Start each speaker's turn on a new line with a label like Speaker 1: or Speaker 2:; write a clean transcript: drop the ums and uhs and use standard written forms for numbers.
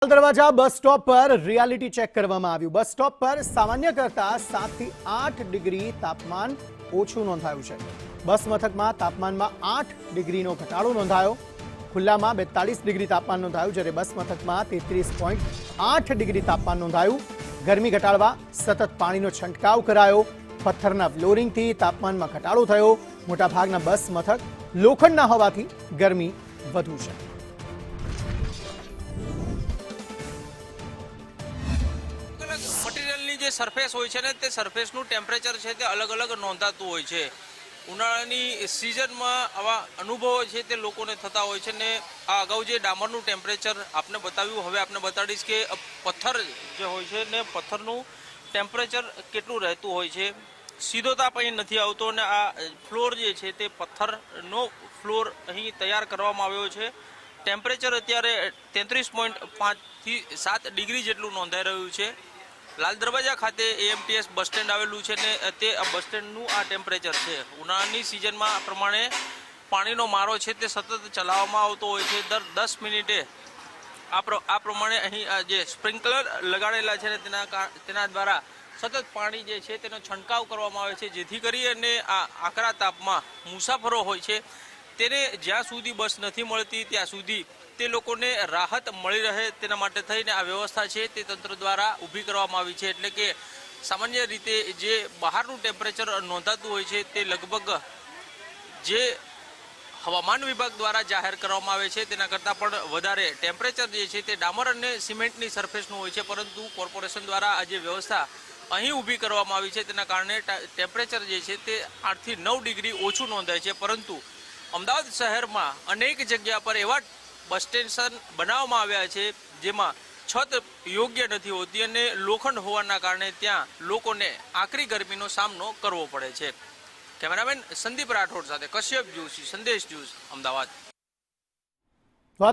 Speaker 1: दरवाजा bus stop पर reality check કરવામાં આવ્યું। બસ સ્ટોપ પર સામાન્ય કરતા 7 થી 8 ડિગ્રી તાપમાન ઓછું નોંધાયું છે। બસ મથકમાં તાપમાનમાં 8 ડિગ્રીનો ઘટાડો નોંધાયો। ખુલ્લામાં 42 ડિગ્રી તાપમાન નોંધાયું, જ્યારે બસ મથકમાં 33.8 ડિગ્રી તાપમાન નોંધાયું। ગરમી ઘટાડવા સતત પાણીનો છંટકાવ કરાયો। પથ્થરના ફ્લોરિંગથી તાપમાનમાં ઘટાડો થયો। મોટાભાગના બસ મથક લોખંડના હોવાથી ગરમી વધુ છે।
Speaker 2: મટીરિયલની જે સરફેસ હોય છે ને તે સરફેસનું ટેમ્પરેચર છે તે અલગ અલગ નોંધાતું હોય છે। ઉનાળાની સિઝનમાં આવા અનુભવો છે તે લોકોને થતા હોય છે ને આ અગાઉ જે ડામરનું ટેમ્પરેચર આપને બતાવ્યું, હવે આપને બતાડીશ કે પથ્થર જે હોય છે ને પથ્થરનું ટેમ્પરેચર કેટલું રહેતું હોય છે। સીધો તાપ અહીં નથી આવતો અને આ ફ્લોર જે છે તે પથ્થરનો ફ્લોર અહીં તૈયાર કરવામાં આવ્યો છે। ટેમ્પરેચર અત્યારે 33.5 થી 7 ડિગ્રી જેટલું નોંધાઈ રહ્યું છે। લાલ દરવાજા ખાતે એએમટીએસ બસ સ્ટેન્ડ આવેલું છે ને તે આ બસ સ્ટેન્ડનું આ ટેમ્પરેચર છે। ઉનાળાની સિઝનમાં આ પ્રમાણે પાણીનો મારો છે તે સતત ચલાવવામાં આવતો હોય છે। દર 10 મિનિટે આ પ્રમાણે અહીં જે સ્પ્રિંકલર લગાડેલા છે ને તેના દ્વારા સતત પાણી જે છે તેનો છંટકાવ કરવામાં આવે છે, જેથી કરી અને આ આકરા તાપમાં મુસાફરો હોય છે તેને જ્યાં સુધી બસ નથી મળતી ત્યાં સુધી તે લોકોને રાહત મળી રહે તેના માટે થઈને આ વ્યવસ્થા છે તે તંત્ર દ્વારા ઊભી કરવામાં આવી છે। એટલે કે સામાન્ય રીતે જે બહારનું ટેમ્પરેચર નોંધાતું હોય છે તે લગભગ જે હવામાન વિભાગ દ્વારા જાહેર કરવામાં આવે છે તેના કરતાં પણ વધારે ટેમ્પરેચર જે છે તે ડામર અને સિમેન્ટની સરફેસનું હોય છે, પરંતુ કોર્પોરેશન દ્વારા આ જે વ્યવસ્થા અહીં ઊભી કરવામાં આવી છે તેના કારણે ટેમ્પરેચર જે છે તે 8 થી 9 ડિગ્રી ઓછું નોંધાય છે। પરંતુ અમદાવાદ શહેરમાં અનેક જગ્યા પર એવા બસ સ્ટેશન બનાવવામાં આવ્યા છે જેમાં છત યોગ્ય નથી હોતી અને લોખંડ હોવાના કારણે ત્યાં લોકોને આકરી ગરમીનો સામનો કરવો પડે છે। કેમેરામેન સંદીપ રાઠોડ સાથે કશ્યપ જોશી, સંદેશ ન્યૂઝ, અમદાવાદ।